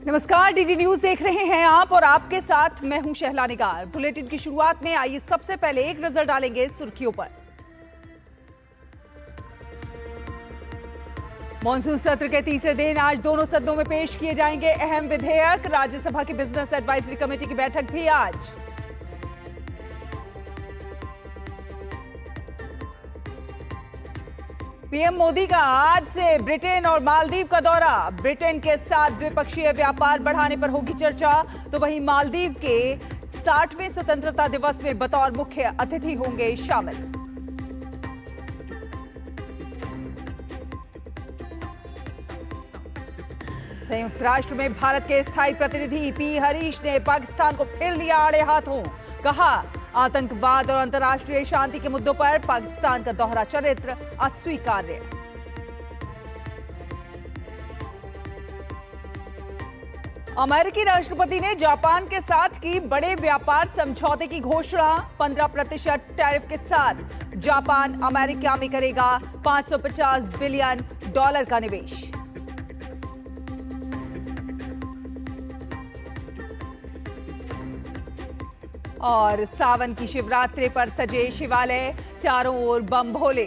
नमस्कार, DD news देख रहे हैं आप और आपके साथ मैं हूं शहला निगार। बुलेटिन की शुरुआत में आइए सबसे पहले एक नजर डालेंगे सुर्खियों पर। मॉनसून सत्र के तीसरे दिन आज दोनों सदनों में पेश किए जाएंगे अहम विधेयक। राज्यसभा की बिजनेस एडवाइजरी कमेटी की बैठक भी आज। पीएम मोदी का आज से ब्रिटेन और मालदीव का दौरा। ब्रिटेन के साथ द्विपक्षीय व्यापार बढ़ाने पर होगी चर्चा, तो वहीं मालदीव के 60वें स्वतंत्रता दिवस में बतौर मुख्य अतिथि होंगे शामिल। संयुक्त राष्ट्र में भारत के स्थायी प्रतिनिधि पी हरीश ने पाकिस्तान को फिर लिया आड़े हाथों। कहा, आतंकवाद और अंतर्राष्ट्रीय शांति के मुद्दों पर पाकिस्तान का दोहरा चरित्र अस्वीकार्य। अमेरिकी राष्ट्रपति ने जापान के साथ की बड़े व्यापार समझौते की घोषणा। 15% टैरिफ के साथ जापान अमेरिका में करेगा $550 बिलियन का निवेश। और सावन की शिवरात्रि पर सजे शिवालय, चारों ओर बम भोले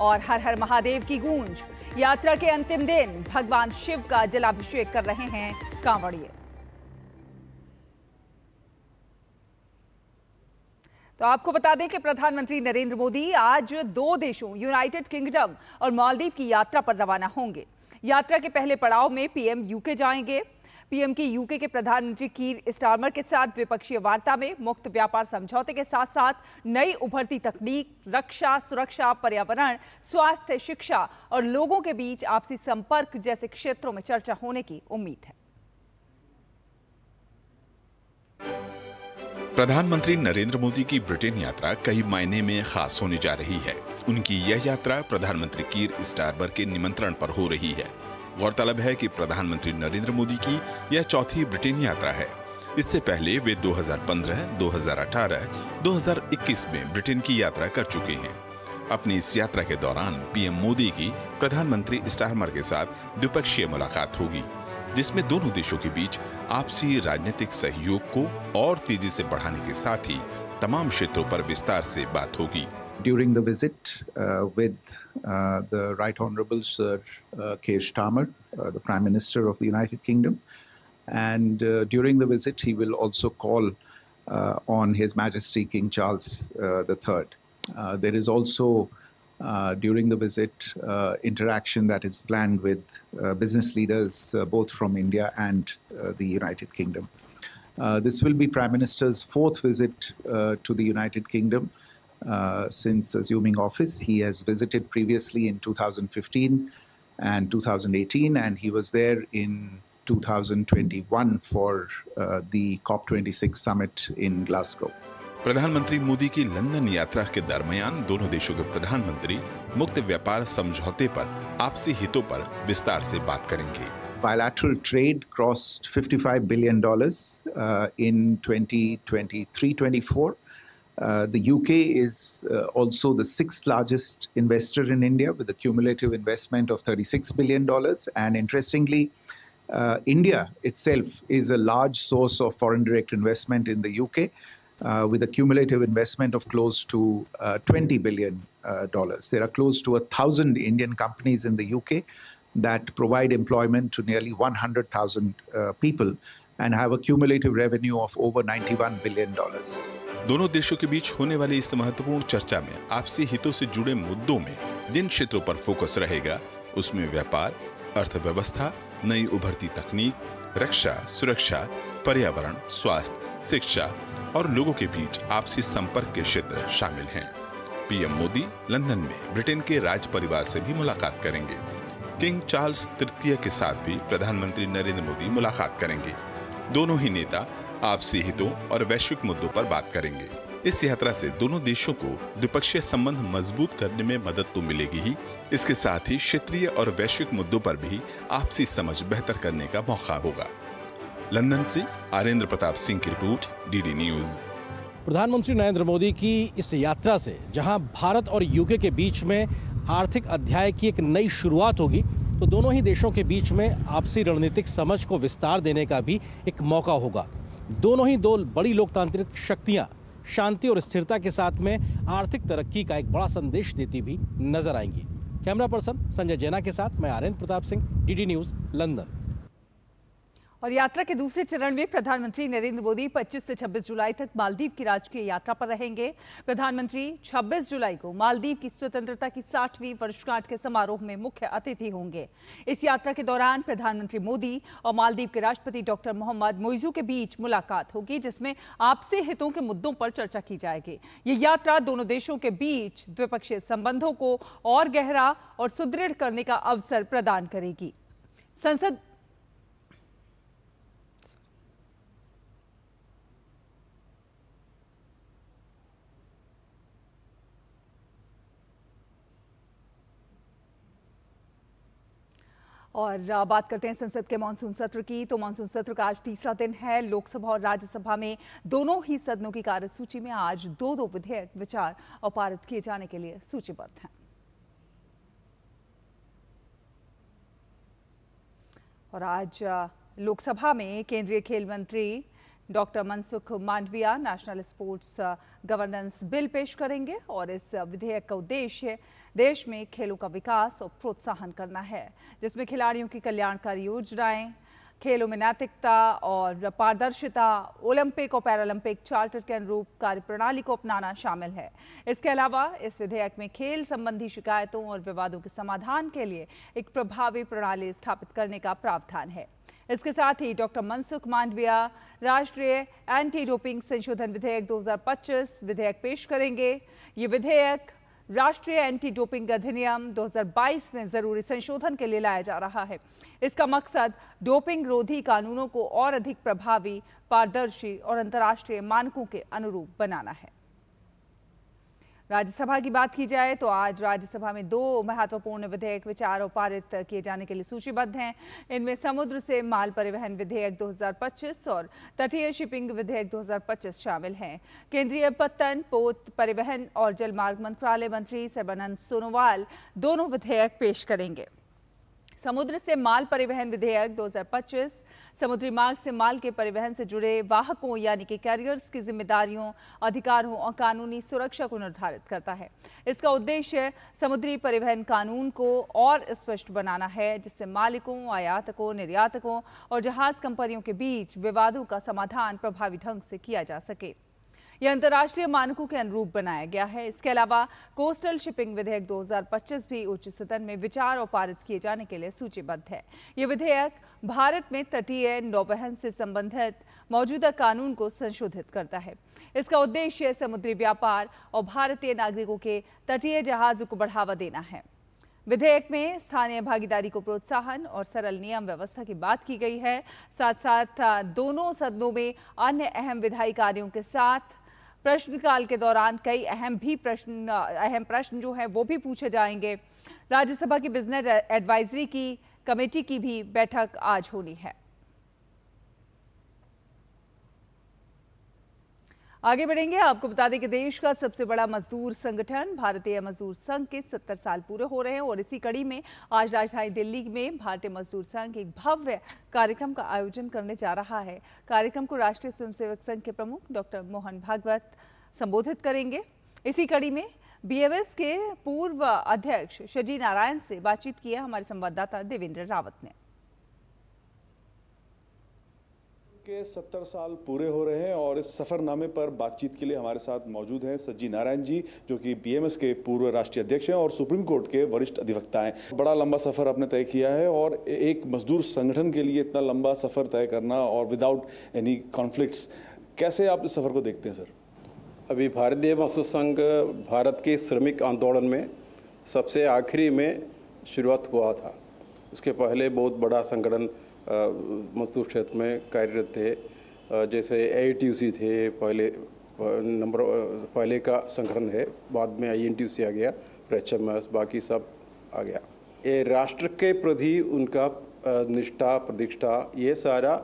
और हर हर महादेव की गूंज। यात्रा के अंतिम दिन भगवान शिव का जलाभिषेक कर रहे हैं कांवड़िए। तो आपको बता दें कि प्रधानमंत्री नरेंद्र मोदी आज दो देशों यूनाइटेड किंगडम और मालदीव की यात्रा पर रवाना होंगे। यात्रा के पहले पड़ाव में पीएम यूके जाएंगे। पीएम की यूके के प्रधानमंत्री कीर स्टारमर के साथ द्विपक्षीय वार्ता में मुक्त व्यापार समझौते के साथ साथ नई उभरती तकनीक, रक्षा, सुरक्षा, पर्यावरण, स्वास्थ्य, शिक्षा और लोगों के बीच आपसी संपर्क जैसे क्षेत्रों में चर्चा होने की उम्मीद है। प्रधानमंत्री नरेंद्र मोदी की ब्रिटेन यात्रा कई मायने में खास होने जा रही है। उनकी यह यात्रा प्रधानमंत्री कीर स्टारमर के निमंत्रण पर हो रही है। गौरतलब है कि प्रधानमंत्री नरेंद्र मोदी की यह चौथी ब्रिटेन यात्रा है। इससे पहले वे 2015, 2018, 2021 में ब्रिटेन की यात्रा कर चुके हैं। अपनी इस यात्रा के दौरान पीएम मोदी की प्रधानमंत्री स्टारमर के साथ द्विपक्षीय मुलाकात होगी, जिसमें दोनों देशों के बीच आपसी राजनीतिक सहयोग को और तेजी से बढ़ाने के साथ ही तमाम क्षेत्रों पर विस्तार से बात होगी। During the visit with the Right Honourable Sir Keir Starmer, the Prime Minister of the United Kingdom, and during the visit he will also call on His Majesty King Charles III. There is also during the visit interaction that is planned with business leaders both from India and the United Kingdom. This will be Prime Minister's fourth visit to the United Kingdom. Since assuming office. He has visited previously in 2015 and 2018, and he was there in 2021 for the COP26 summit in Glasgow. प्रधानमंत्री मोदी की London यात्रा के दरमियान दोनों देशों के प्रधानमंत्री मुक्त व्यापार समझौते पर आपसी हितों पर विस्तार से बात करेंगे। Bilateral trade crossed $55 billion in 2023-24. The UK is also the sixth largest investor in India with a cumulative investment of $36 billion. And interestingly, India itself is a large source of foreign direct investment in the UK with a cumulative investment of close to $20 billion. There are close to 1,000 Indian companies in the UK that provide employment to nearly 100,000 people and have a cumulative revenue of over $91 billion. दोनों देशों के बीच होने वाली इस महत्वपूर्ण चर्चा में आपसी हितों से जुड़े मुद्दों में जिन क्षेत्रों पर फोकस रहेगा, उसमें व्यापार, अर्थव्यवस्था, नई उभरती तकनीक, रक्षा, सुरक्षा, पर्यावरण, स्वास्थ्य, शिक्षा और लोगों के बीच आपसी संपर्क के क्षेत्र शामिल हैं। पीएम मोदी लंदन में ब्रिटेन के राज परिवार से भी मुलाकात करेंगे। किंग चार्ल्स तृतीय के साथ भी प्रधानमंत्री नरेंद्र मोदी मुलाकात करेंगे। दोनों ही नेता आपसी हितों और वैश्विक मुद्दों पर बात करेंगे। इस यात्रा से दोनों देशों को द्विपक्षीय संबंध मजबूत करने में मदद तो मिलेगी ही, इसके साथ ही क्षेत्रीय और वैश्विक मुद्दों पर भी आपसी समझ बेहतर करने का मौका होगा। लंदन से आरेंद्र प्रताप सिंह की रिपोर्ट, डीडी न्यूज। प्रधानमंत्री नरेंद्र मोदी की इस यात्रा से जहां भारत और यूके के बीच में आर्थिक अध्याय की एक नई शुरुआत होगी, तो दोनों ही देशों के बीच में आपसी रणनीतिक समझ को विस्तार देने का भी एक मौका होगा। दोनों ही दो बड़ी लोकतांत्रिक शक्तियां शांति और स्थिरता के साथ में आर्थिक तरक्की का एक बड़ा संदेश देती भी नजर आएंगी। कैमरा पर्सन संजय जैना के साथ मैं Aryan Pratap Singh, DD news, London. और यात्रा के दूसरे चरण में प्रधानमंत्री नरेंद्र मोदी 25 से 26 जुलाई तक मालदीव की राजकीय यात्रा पर रहेंगे। प्रधानमंत्री 26 जुलाई को मालदीव की स्वतंत्रता की 60वीं वर्षगांठ के समारोह में मुख्य अतिथि होंगे। इस यात्रा के दौरान प्रधानमंत्री मोदी और मालदीव के राष्ट्रपति डॉक्टर मोहम्मद मोइजू के बीच मुलाकात होगी, जिसमें आपसी हितों के मुद्दों पर चर्चा की जाएगी। ये यात्रा दोनों देशों के बीच द्विपक्षीय संबंधों को और गहरा और सुदृढ़ करने का अवसर प्रदान करेगी। संसद और बात करते हैं संसद के मानसून सत्र की। तो मानसून सत्र का आज तीसरा दिन है। लोकसभा और राज्यसभा में दोनों ही सदनों की कार्यसूची में आज दो विधेयक विचार और पारित किए जाने के लिए सूचीबद्ध हैं। और आज लोकसभा में केंद्रीय खेल मंत्री doctor Mansukh Mandaviya national sports governance bill पेश करेंगे और इस विधेयक का उद्देश्य देश में खेलों का विकास और प्रोत्साहन करना है, जिसमें खिलाड़ियों की कल्याणकारी योजनाएं, खेलों में नैतिकता और पारदर्शिता, ओलंपिक और पैरालंपिक चार्टर के अनुरूप कार्यप्रणाली को अपनाना शामिल है। इसके अलावा इस विधेयक में खेल संबंधी शिकायतों और विवादों के समाधान के लिए एक प्रभावी प्रणाली स्थापित करने का प्रावधान है। इसके साथ ही डॉक्टर मनसुख मांडविया राष्ट्रीय एंटी डोपिंग संशोधन विधेयक 2025 विधेयक पेश करेंगे। ये विधेयक राष्ट्रीय एंटी डोपिंग अधिनियम 2022 में जरूरी संशोधन के लिए लाया जा रहा है। इसका मकसद डोपिंग रोधी कानूनों को और अधिक प्रभावी, पारदर्शी और अंतर्राष्ट्रीय मानकों के अनुरूप बनाना है। राज्यसभा की बात की जाए तो आज राज्यसभा में दो महत्वपूर्ण विधेयक विचार और पारित किए जाने के लिए सूचीबद्ध हैं। इनमें समुद्र से माल परिवहन विधेयक 2025 और तटीय शिपिंग विधेयक 2025 शामिल हैं। केंद्रीय पत्तन, पोत, परिवहन और जलमार्ग मंत्रालय मंत्री सर्बानंद सोनोवाल दोनों विधेयक पेश करेंगे। समुद्र से माल परिवहन विधेयक 2025 समुद्री मार्ग से माल के परिवहन से जुड़े वाहकों यानी कि कैरियर्स की जिम्मेदारियों, अधिकारों और कानूनी सुरक्षा को निर्धारित करता है। इसका उद्देश्य समुद्री परिवहन कानून को और स्पष्ट बनाना है, जिससे मालिकों, आयातकों, निर्यातकों और जहाज कंपनियों के बीच विवादों का समाधान प्रभावी ढंग से किया जा सके। यह अंतर्राष्ट्रीय मानकों के अनुरूप बनाया गया है। इसके अलावा कोस्टल शिपिंग विधेयक 2025 भी उच्च सदन में विचार और पारित किए जाने के लिए सूचीबद्ध है। यह विधेयक भारत में तटीय नौवहन से संबंधित मौजूदा कानून को संशोधित करता है। इसका उद्देश्य समुद्री व्यापार और भारतीय नागरिकों के तटीय जहाजों को बढ़ावा देना है। विधेयक में स्थानीय भागीदारी को प्रोत्साहन और सरल नियम व्यवस्था की बात की गई है। साथ साथ दोनों सदनों में अन्य अहम विधायी कार्यों के साथ प्रश्नकाल के दौरान कई अहम प्रश्न जो हैं वो भी पूछे जाएंगे। राज्यसभा की बिजनेस एडवाइजरी की कमेटी की भी बैठक आज होनी है। आगे बढ़ेंगे, आपको बता दें कि देश का सबसे बड़ा मजदूर संगठन भारतीय मजदूर संघ के 70 साल पूरे हो रहे हैं और इसी कड़ी में आज राजधानी दिल्ली में भारतीय मजदूर संघ एक भव्य कार्यक्रम का आयोजन करने जा रहा है। कार्यक्रम को राष्ट्रीय स्वयंसेवक संघ के प्रमुख डॉक्टर मोहन भागवत संबोधित करेंगे। इसी कड़ी में बीएमएस के पूर्व अध्यक्ष शजी नारायण से बातचीत की है हमारे संवाददाता देवेंद्र रावत ने। के 70 साल पूरे हो रहे हैं और इस सफरनामे पर बातचीत के लिए हमारे साथ मौजूद हैं सज्जी नारायण जी, जो कि बीएमएस के पूर्व राष्ट्रीय अध्यक्ष हैं और सुप्रीम कोर्ट के वरिष्ठ अधिवक्ता हैं। बड़ा लंबा सफर आपने तय किया है और एक मजदूर संगठन के लिए इतना लंबा सफर तय करना और विदाउट एनी कॉन्फ्लिक्ट्स, कैसे आप इस सफर को देखते हैं सर? अभी भारतीय मजदूर संघ भारत के श्रमिक आंदोलन में सबसे आखिरी में शुरुआत हुआ था। उसके पहले बहुत बड़ा संगठन मजदूर क्षेत्र में कार्यरत थे, जैसे AITUC थे, पहले का संगठन है, बाद में INTUC आ गया, HMS, बाकी सब आ गया। ये राष्ट्र के प्रति उनका निष्ठा, प्रतिष्ठा, ये सारा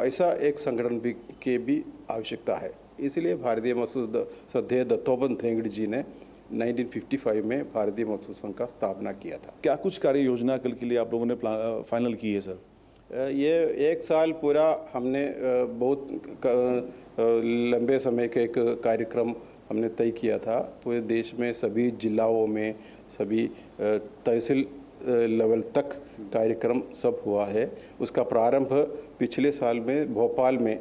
ऐसा एक संगठन की भी आवश्यकता है। इसलिए भारतीय मजदूर श्रद्धेय दत्तोपंत ठेंगड़ी जी ने 1955 में भारतीय मजदूर संघ का स्थापना किया था। क्या कुछ कार्य योजना कल के लिए आप लोगों ने फाइनल की है सर? ये एक साल पूरा हमने बहुत लंबे समय का एक कार्यक्रम हमने तय किया था। पूरे देश में सभी जिलाओं में सभी तहसील लेवल तक कार्यक्रम सब हुआ है। उसका प्रारंभ पिछले साल में भोपाल में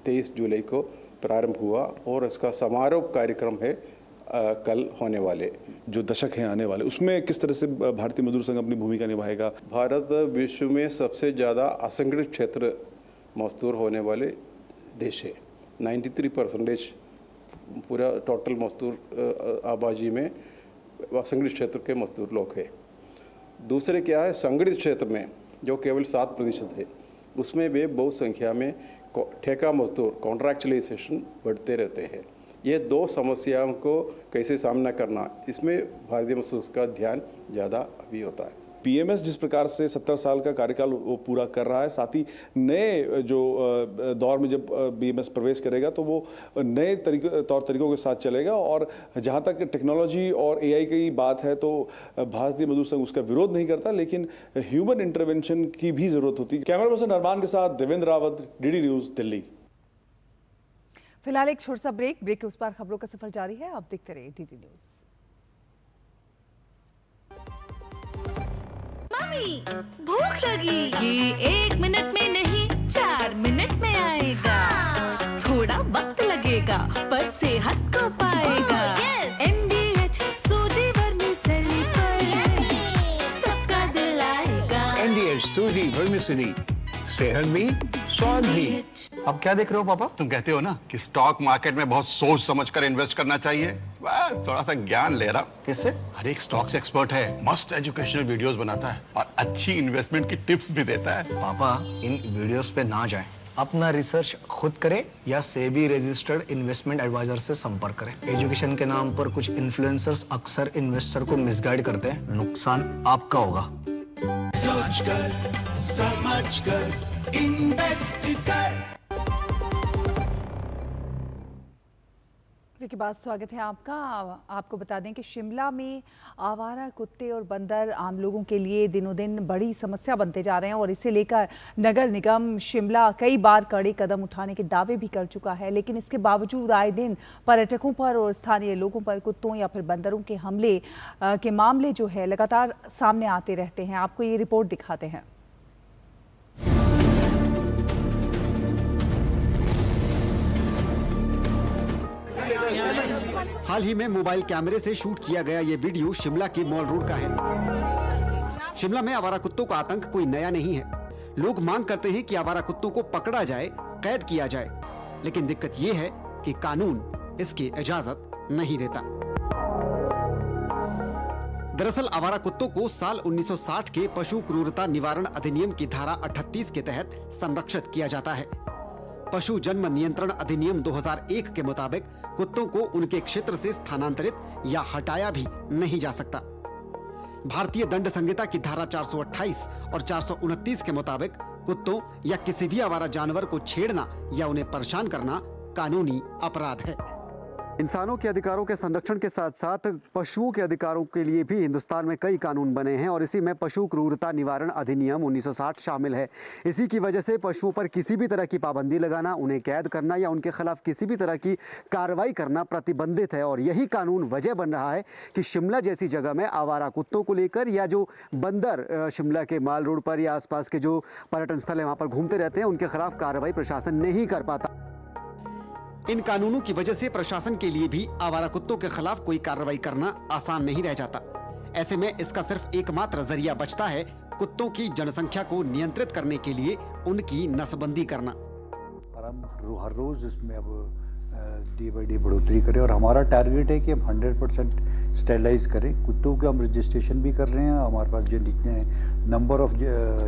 23 जुलाई को प्रारंभ हुआ और उसका समारोह कार्यक्रम है कल होने वाले। जो दशक हैं आने वाले, उसमें किस तरह से भारतीय मजदूर संघ अपनी भूमिका निभाएगा? भारत विश्व में सबसे ज़्यादा असंगठित क्षेत्र मजदूर होने वाले देश है। 93% पूरा टोटल मजदूर आबादी में असंगठित क्षेत्र के मजदूर लोग हैं। दूसरे क्या है, संगठित क्षेत्र में जो केवल 7% है, उसमें भी बहुत संख्या में ठेका मजदूर कॉन्ट्रैक्चुअलाइजेशन बढ़ते रहते हैं। ये दो समस्याओं को कैसे सामना करना, इसमें भारतीय मजदूर का ध्यान ज़्यादा अभी होता है। पीएमएस जिस प्रकार से 70 साल का कार्यकाल वो पूरा कर रहा है, साथ ही नए जो दौर में जब बीएमएस प्रवेश करेगा तो वो नए तौर तरीकों के साथ चलेगा। और जहां तक टेक्नोलॉजी और एआई की बात है तो भारतीय मजदूर संघ उसका विरोध नहीं करता, लेकिन ह्यूमन इंटरवेंशन की भी जरूरत होती है। कैमरा पर्सन अरमान के साथ देवेंद्र रावत, डीडी न्यूज़, दिल्ली। फिलहाल एक छोटा सा ब्रेक के उस पार खबरों का सफर जारी है। आप देखते रहिए डीडी न्यूज़। मम्मी, भूख लगी। ये 1 मिनट में नहीं 4 मिनट में आएगा। थोड़ा वक्त लगेगा पर सेहत को पाएगा। NDH सूजी वर्मिसेली पर सबका दिल आएगा। NDH सूजी वर्मिसेली, सेहत भी स्वाद भी। अब क्या देख रहे हो पापा? तुम कहते हो ना कि स्टॉक मार्केट में बहुत सोच समझकर इन्वेस्ट करना चाहिए, बस थोड़ा सा ज्ञान ले रहा हूं। किससे? हर एक स्टॉक्स एक्सपर्ट है, मस्त एजुकेशनल वीडियोस बनाता है और अच्छी इन्वेस्टमेंट की टिप्स भी देता है। पापा इन वीडियोस पे ना जाएं, अपना रिसर्च खुद करें या सेबी रजिस्टर्ड इन्वेस्टमेंट एडवाइजर से संपर्क करें। एजुकेशन के नाम पर कुछ इन्फ्लुएंसर्स अक्सर इन्वेस्टर को मिसगाइड करते हैं, नुकसान आपका होगा। सोच कर समझ कर इन्वेस्ट कर। के बाद स्वागत है आपका। आपको बता दें कि शिमला में आवारा कुत्ते और बंदर आम लोगों के लिए दिनों दिन बड़ी समस्या बनते जा रहे हैं और इसे लेकर नगर निगम शिमला कई बार कड़े कदम उठाने के दावे भी कर चुका है, लेकिन इसके बावजूद आए दिन पर्यटकों पर और स्थानीय लोगों पर कुत्तों या फिर बंदरों के हमले के मामले जो है लगातार सामने आते रहते हैं। आपको ये रिपोर्ट दिखाते हैं। हाल ही में मोबाइल कैमरे से शूट किया गया ये वीडियो शिमला के मॉल रोड का है। शिमला में आवारा कुत्तों का आतंक कोई नया नहीं है। लोग मांग करते हैं कि आवारा कुत्तों को पकड़ा जाए, कैद किया जाए, लेकिन दिक्कत ये है कि कानून इसकी इजाजत नहीं देता। दरअसल आवारा कुत्तों को साल 1960 के पशु क्रूरता निवारण अधिनियम की धारा 38 के तहत संरक्षित किया जाता है। पशु जन्म नियंत्रण अधिनियम 2001 के मुताबिक कुत्तों को उनके क्षेत्र से स्थानांतरित या हटाया भी नहीं जा सकता। भारतीय दंड संहिता की धारा 428 और 429 के मुताबिक कुत्तों या किसी भी आवारा जानवर को छेड़ना या उन्हें परेशान करना कानूनी अपराध है। इंसानों के अधिकारों के संरक्षण के साथ साथ पशुओं के अधिकारों के लिए भी हिंदुस्तान में कई कानून बने हैं और इसी में पशु क्रूरता निवारण अधिनियम 1960 शामिल है। इसी की वजह से पशुओं पर किसी भी तरह की पाबंदी लगाना, उन्हें कैद करना या उनके खिलाफ किसी भी तरह की कार्रवाई करना प्रतिबंधित है। और यही कानून वजह बन रहा है कि शिमला जैसी जगह में आवारा कुत्तों को लेकर या जो बंदर शिमला के माल रोड पर या आसपास के जो पर्यटन स्थल है वहां पर घूमते रहते हैं, उनके खिलाफ कार्रवाई प्रशासन नहीं कर पाता। इन कानूनों की वजह से प्रशासन के लिए भी आवारा कुत्तों के खिलाफ कोई कार्रवाई करना आसान नहीं रह जाता। ऐसे में इसका सिर्फ एकमात्र जरिया बचता है कुत्तों की जनसंख्या को नियंत्रित करने के लिए उनकी नसबंदी करना। हम हर रोज इसमें अब डे बाई डे बढ़ोतरी करें और हमारा टारगेट है कि हम 100% स्टेलाइज करें। कुत्तों के हम रजिस्ट्रेशन भी कर रहे हैं। हमारे पास जो जितने नंबर ऑफ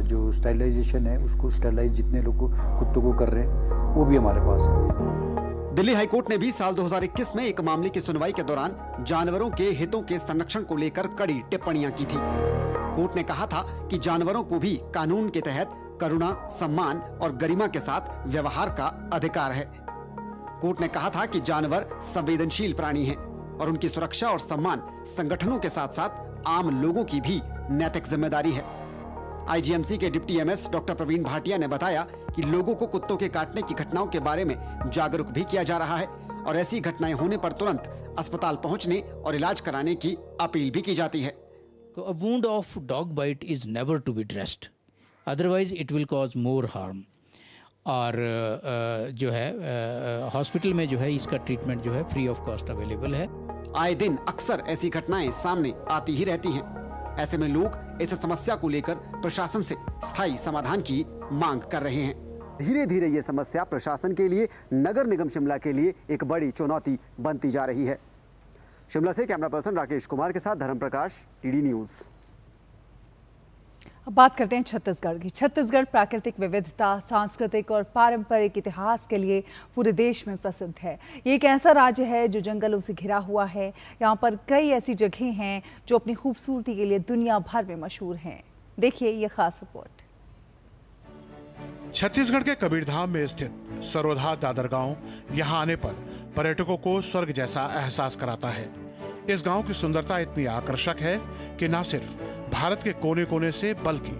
जो स्टेलाइजेशन है उसको स्टेलाइज जितने लोग कुत्तों को कर रहे हैं वो भी हमारे पास है। दिल्ली हाईकोर्ट ने भी साल 2021 में एक मामले की सुनवाई के दौरान जानवरों के हितों के संरक्षण को लेकर कड़ी टिप्पणियां की थी। कोर्ट ने कहा था कि जानवरों को भी कानून के तहत करुणा, सम्मान और गरिमा के साथ व्यवहार का अधिकार है। कोर्ट ने कहा था कि जानवर संवेदनशील प्राणी हैं। और उनकी सुरक्षा और सम्मान संगठनों के साथ साथ आम लोगों की भी नैतिक जिम्मेदारी है। आईजीएमसी के deputy MS doctor Praveen Bhatia ने बताया कि लोगों को कुत्तों के काटने की घटनाओं के बारे में जागरूक भी किया जा रहा है और ऐसी घटनाएं होने पर तुरंत अस्पताल पहुंचने और इलाज कराने की अपील भी की जाती है। तो a wound of dog bite is never to be dressed, otherwise it will cause more harm. और जो है हॉस्पिटल में जो है इसका ट्रीटमेंट जो है फ्री ऑफ कॉस्ट अवेलेबल है। आए दिन अक्सर ऐसी घटनाएं सामने आती ही रहती हैं। ऐसे में लोग इस समस्या को लेकर प्रशासन से स्थायी समाधान की मांग कर रहे हैं। धीरे धीरे ये समस्या प्रशासन के लिए, नगर निगम शिमला के लिए एक बड़ी चुनौती बनती जा रही है। शिमला से कैमरा पर्सन राकेश कुमार के साथ धर्म प्रकाश, टीडी न्यूज़। अब बात करते हैं छत्तीसगढ़ की। छत्तीसगढ़ प्राकृतिक विविधता, सांस्कृतिक और पारंपरिक इतिहास के लिए पूरे देश में प्रसिद्ध है। ये एक ऐसा राज्य है जो जंगलों से घिरा हुआ है। यहाँ पर कई ऐसी जगहें हैं जो अपनी खूबसूरती के लिए दुनिया भर में मशहूर हैं। देखिए ये खास रिपोर्ट। छत्तीसगढ़ के कबीरधाम में स्थित सरोधा दादर गांव यहाँ आने पर पर्यटकों को स्वर्ग जैसा एहसास कराता है। इस गांव की सुंदरता इतनी आकर्षक है कि न सिर्फ भारत के कोने कोने से बल्कि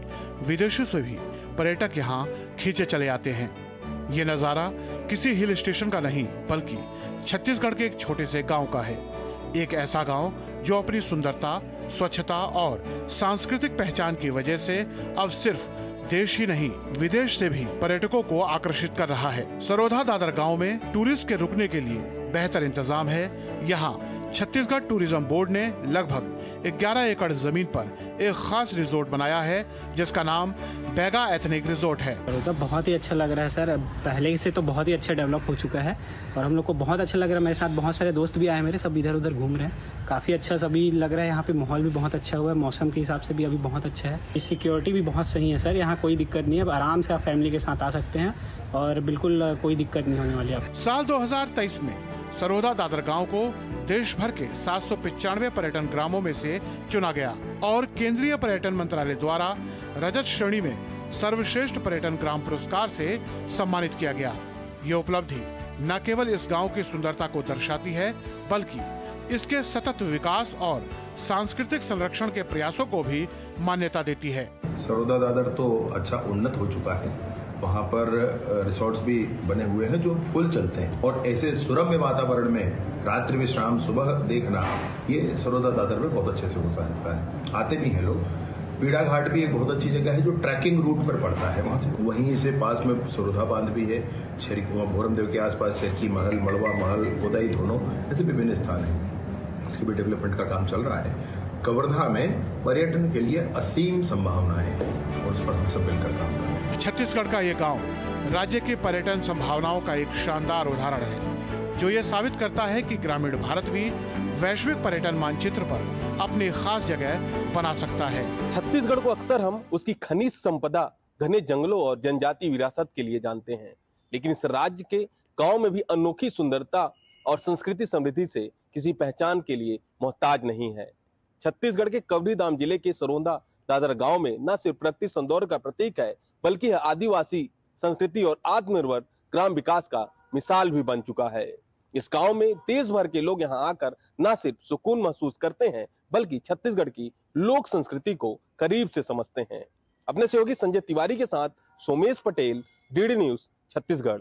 विदेशों से भी पर्यटक यहाँ खींचे चले आते हैं। ये नजारा किसी हिल स्टेशन का नहीं बल्कि छत्तीसगढ़ के एक छोटे से गांव का है। एक ऐसा गांव जो अपनी सुंदरता, स्वच्छता और सांस्कृतिक पहचान की वजह से अब सिर्फ देश ही नहीं विदेश से भी पर्यटकों को आकर्षित कर रहा है। सरोधा दादर गांव में टूरिस्ट के रुकने के लिए बेहतर इंतजाम है। यहाँ छत्तीसगढ़ टूरिज्म बोर्ड ने लगभग 11 एकड़ जमीन पर एक खास रिजोर्ट बनाया है जिसका नाम बैगा एथनिक रिजोर्ट है। तो बहुत ही अच्छा लग रहा है सर, पहले से तो बहुत ही अच्छा डेवलप हो चुका है और हम लोग को बहुत अच्छा लग रहा है। मेरे साथ बहुत सारे दोस्त भी आए मेरे, सब इधर उधर घूम रहे हैं। काफ़ी अच्छा सभी लग रहा है। यहाँ पे माहौल भी बहुत अच्छा हुआ है, मौसम के हिसाब से भी अभी बहुत अच्छा है। सिक्योरिटी भी बहुत सही है सर, यहाँ कोई दिक्कत नहीं है। आराम से आप फैमिली के साथ आ सकते हैं और बिल्कुल कोई दिक्कत नहीं होने वाली है। साल 2023 में सरोधा दादर गांव को देश भर के 795 पर्यटन ग्रामों में से चुना गया और केंद्रीय पर्यटन मंत्रालय द्वारा रजत श्रेणी में सर्वश्रेष्ठ पर्यटन ग्राम पुरस्कार से सम्मानित किया गया। ये उपलब्धि न केवल इस गांव की सुंदरता को दर्शाती है बल्कि इसके सतत विकास और सांस्कृतिक संरक्षण के प्रयासों को भी मान्यता देती है। सरोधा दादर तो अच्छा उन्नत हो चुका है, वहाँ पर रिसोर्ट्स भी बने हुए हैं जो फुल चलते हैं और ऐसे सुरम्य वातावरण में रात्रि विश्राम सुबह देखना ये सरोधा दादर में बहुत अच्छे से हो सकता है। आते भी हैं लोग। पीड़ा घाट भी एक बहुत अच्छी जगह है जो ट्रैकिंग रूट पर पड़ता है वहाँ से। वहीं से पास में सरोधा बांध भी है, भोरमदेव के आसपास शेरकी महल, मड़वा महल, गोदाई धोनो, ऐसे विभिन्न स्थान है। उसके भी डेवलपमेंट का काम चल रहा है। कवर्धा में पर्यटन के लिए असीम संभावनाएं हैं और उस पर हम सब मिलकर काम कर रहे हैं। छत्तीसगढ़ का ये गांव राज्य के पर्यटन संभावनाओं का एक शानदार उदाहरण है जो ये साबित करता है कि ग्रामीण भारत भी वैश्विक पर्यटन मानचित्र पर अपनी खास जगह बना सकता है। छत्तीसगढ़ को अक्सर हम उसकी खनिज संपदा, घने जंगलों और जनजातीय विरासत के लिए जानते हैं, लेकिन इस राज्य के गांव में भी अनोखी सुंदरता और संस्कृति समृद्धि से किसी पहचान के लिए मोहताज नहीं है। छत्तीसगढ़ के कबीरधाम जिले के सरोधा दादर गांव में न सिर्फ प्रकृति सौंदर्य का प्रतीक है बल्कि आदिवासी संस्कृति और आत्मनिर्भर ग्राम विकास का मिसाल भी बन चुका है। इस गांव में देश भर के लोग यहां आकर न सिर्फ सुकून महसूस करते हैं बल्कि छत्तीसगढ़ की लोक संस्कृति को करीब से समझते हैं। अपने सहयोगी संजय तिवारी के साथ सोमेश पटेल, डीडी न्यूज़, छत्तीसगढ़।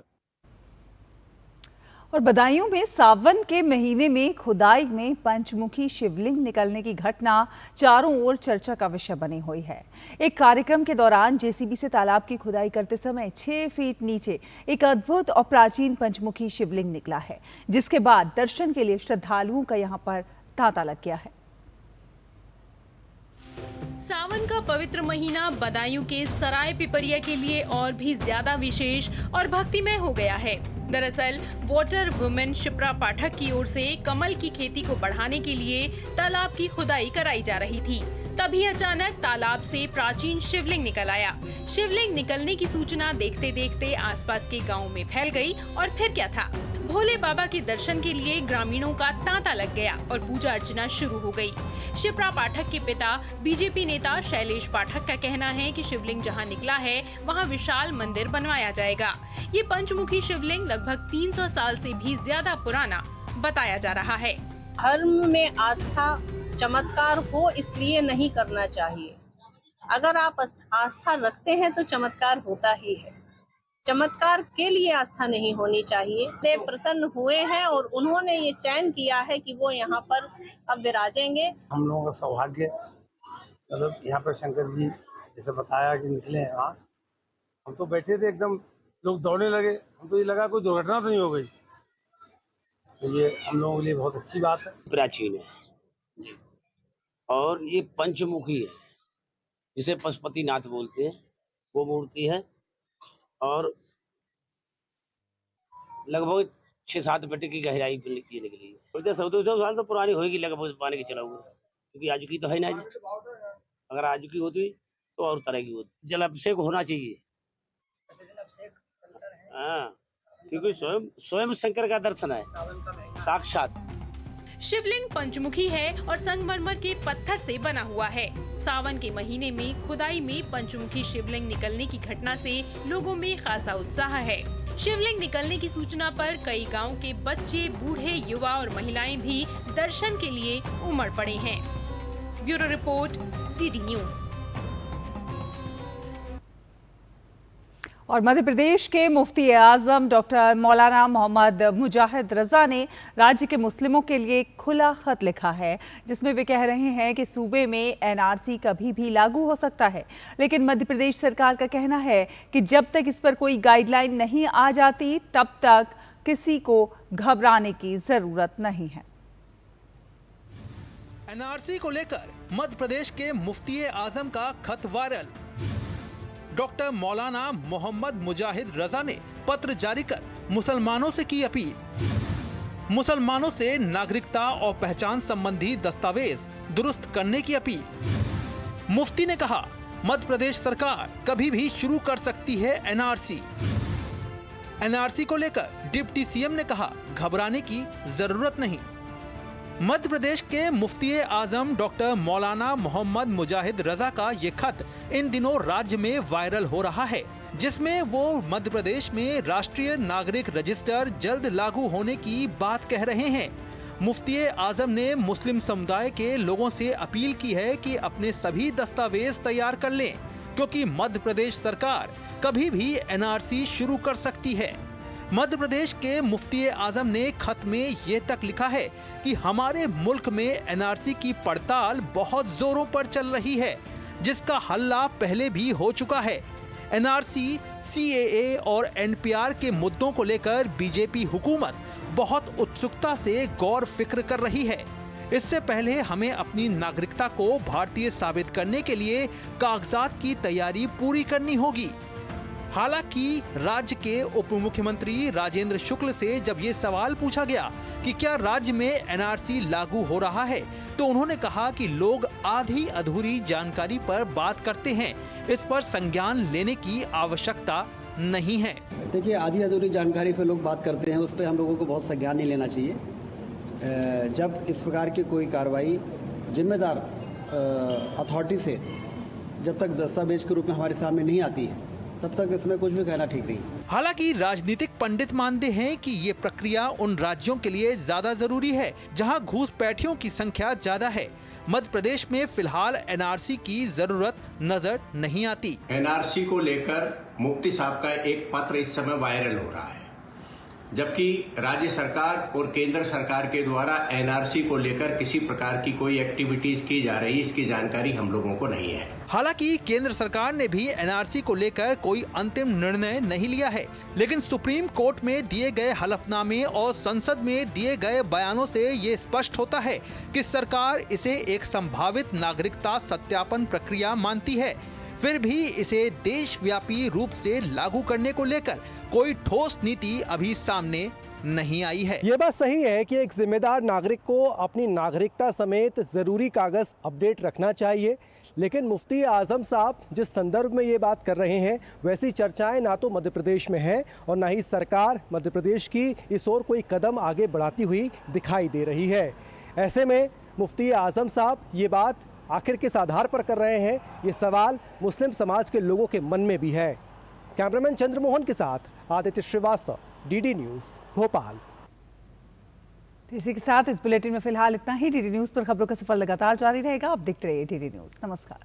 और बदायूं में सावन के महीने में खुदाई में पंचमुखी शिवलिंग निकलने की घटना चारों ओर चर्चा का विषय बनी हुई है। एक कार्यक्रम के दौरान जेसीबी से तालाब की खुदाई करते समय 6 फीट नीचे एक अद्भुत और प्राचीन पंचमुखी शिवलिंग निकला है, जिसके बाद दर्शन के लिए श्रद्धालुओं का यहां पर तांता लग गया है। सावन का पवित्र महीना बदायूं के सराय पिपरिया के लिए और भी ज्यादा विशेष और भक्तिमय हो गया है। दरअसल वाटर वुमेन शिप्रा पाठक की ओर से कमल की खेती को बढ़ाने के लिए तालाब की खुदाई कराई जा रही थी। तभी अचानक तालाब से प्राचीन शिवलिंग निकल आया। शिवलिंग निकलने की सूचना देखते देखते आसपास के गांव में फैल गई और फिर क्या था, भोले बाबा के दर्शन के लिए ग्रामीणों का तांता लग गया और पूजा अर्चना शुरू हो गई। शिप्रा पाठक के पिता बीजेपी नेता शैलेश पाठक का कहना है कि शिवलिंग जहां निकला है वहां विशाल मंदिर बनवाया जाएगा। ये पंचमुखी शिवलिंग लगभग 300 साल से भी ज्यादा पुराना बताया जा रहा है। धर्म में आस्था चमत्कार हो इसलिए नहीं करना चाहिए। अगर आप आस्था रखते हैं तो चमत्कार होता ही है। चमत्कार के लिए आस्था नहीं होनी चाहिए। देव प्रसन्न हुए हैं और उन्होंने ये चयन किया है कि वो यहाँ पर अब विराजेंगे। हम लोगों का सौभाग्य, मतलब यहाँ पर शंकर जी जैसे बताया कि निकले हैं वहाँ, हम तो बैठे थे एकदम लोग दौड़ने लगे, हमको ये लगा कोई दुर्घटना तो नहीं हो गई। तो ये हम लोगों के लिए बहुत अच्छी बात है। प्राचीन है और ये पंचमुखी है, जिसे पशुपतिनाथ बोलते हैं, वो मूर्ति है और लगभग 6-7 फीट की गहराई की निकली है। 100-200 साल तो पुरानी होगी लगभग, पानी के चला हुआ, क्योंकि आज की तो है ना जी। अगर आज की होती तो और तरह की होती। जल अभिषेक होना चाहिए, हाँ, क्योंकि स्वयं शंकर का दर्शन है साक्षात। शिवलिंग पंचमुखी है और संगमरमर के पत्थर से बना हुआ है। सावन के महीने में खुदाई में पंचमुखी शिवलिंग निकलने की घटना से लोगों में खासा उत्साह है। शिवलिंग निकलने की सूचना पर कई गांव के बच्चे, बूढ़े, युवा और महिलाएं भी दर्शन के लिए उमड़ पड़े हैं। Bureau report, DD news. और मध्य प्रदेश के मुफ्ती आजम डॉक्टर मौलाना मोहम्मद मुजाहिद रजा ने राज्य के मुस्लिमों के लिए खुला खत लिखा है, जिसमें वे कह रहे हैं कि सूबे में एनआरसी कभी भी लागू हो सकता है, लेकिन मध्य प्रदेश सरकार का कहना है कि जब तक इस पर कोई गाइडलाइन नहीं आ जाती तब तक किसी को घबराने की जरूरत नहीं है। एनआरसी को लेकर मध्य प्रदेश के मुफ्ती आजम का खत वायरल। डॉक्टर मौलाना मोहम्मद मुजाहिद रजा ने पत्र जारी कर मुसलमानों से की अपील। मुसलमानों से नागरिकता और पहचान संबंधी दस्तावेज दुरुस्त करने की अपील। मुफ्ती ने कहा, मध्य प्रदेश सरकार कभी भी शुरू कर सकती है एनआरसी। एनआरसी को लेकर डिप्टी सीएम ने कहा, घबराने की जरूरत नहीं। मध्य प्रदेश के मुफ्ती आजम डॉक्टर मौलाना मोहम्मद मुजाहिद रजा का ये खत इन दिनों राज्य में वायरल हो रहा है, जिसमें वो मध्य प्रदेश में राष्ट्रीय नागरिक रजिस्टर जल्द लागू होने की बात कह रहे हैं। मुफ्ती आजम ने मुस्लिम समुदाय के लोगों से अपील की है कि अपने सभी दस्तावेज तैयार कर लें, क्योंकि मध्य प्रदेश सरकार कभी भी एनआरसी शुरू कर सकती है। मध्य प्रदेश के मुफ्ती आजम ने खत में ये तक लिखा है कि हमारे मुल्क में एनआरसी की पड़ताल बहुत जोरों पर चल रही है, जिसका हल्ला पहले भी हो चुका है। एनआरसी, सीएए और एनपीआर के मुद्दों को लेकर बीजेपी हुकूमत बहुत उत्सुकता से गौर फिक्र कर रही है। इससे पहले हमें अपनी नागरिकता को भारतीय साबित करने के लिए कागजात की तैयारी पूरी करनी होगी। हालांकि राज्य के उप मुख्यमंत्री राजेंद्र शुक्ल से जब ये सवाल पूछा गया कि क्या राज्य में एनआरसी लागू हो रहा है, तो उन्होंने कहा कि लोग आधी अधूरी जानकारी पर बात करते हैं, इस पर संज्ञान लेने की आवश्यकता नहीं है। देखिए, आधी अधूरी जानकारी पर लोग बात करते हैं, उस पर हम लोगों को बहुत संज्ञान नहीं लेना चाहिए। जब इस प्रकार की कोई कार्रवाई जिम्मेदार अथॉरिटी से जब तक दस्तावेज के रूप में हमारे सामने नहीं आती है, तब तक इसमें कुछ भी कहना ठीक नहीं। हालांकि राजनीतिक पंडित मानते हैं कि ये प्रक्रिया उन राज्यों के लिए ज्यादा जरूरी है जहां घूसपैठियों की संख्या ज्यादा है। मध्य प्रदेश में फिलहाल एनआरसी की जरूरत नजर नहीं आती। एनआरसी को लेकर मुफ्ती साहब का एक पत्र इस समय वायरल हो रहा है, जबकि राज्य सरकार और केंद्र सरकार के द्वारा एनआरसी को लेकर किसी प्रकार की कोई एक्टिविटीज की जा रही, इसकी जानकारी हम लोगों को नहीं है। हालांकि केंद्र सरकार ने भी एनआरसी को लेकर कोई अंतिम निर्णय नहीं लिया है, लेकिन सुप्रीम कोर्ट में दिए गए हलफनामे और संसद में दिए गए बयानों से ये स्पष्ट होता है कि सरकार इसे एक संभावित नागरिकता सत्यापन प्रक्रिया मानती है। फिर भी इसे देशव्यापी रूप से लागू करने को लेकर कोई ठोस नीति अभी सामने नहीं आई है। ये बात सही है कि एक जिम्मेदार नागरिक को अपनी नागरिकता समेत जरूरी कागज अपडेट रखना चाहिए, लेकिन मुफ्ती आजम साहब जिस संदर्भ में ये बात कर रहे हैं, वैसी चर्चाएं ना तो मध्य प्रदेश में है और ना ही सरकार मध्य प्रदेश की इस ओर कोई कदम आगे बढ़ाती हुई दिखाई दे रही है। ऐसे में मुफ्ती आजम साहब ये बात आखिर किस आधार पर कर रहे हैं, ये सवाल मुस्लिम समाज के लोगों के मन में भी है। कैमरामैन चंद्रमोहन के साथ आदित्य श्रीवास्तव, डीडी न्यूज़, भोपाल। तो इसी के साथ इस बुलेटिन में फिलहाल इतना ही। डीडी न्यूज़ पर खबरों का सफर लगातार जारी रहेगा। आप देखते रहिए डीडी न्यूज़। नमस्कार।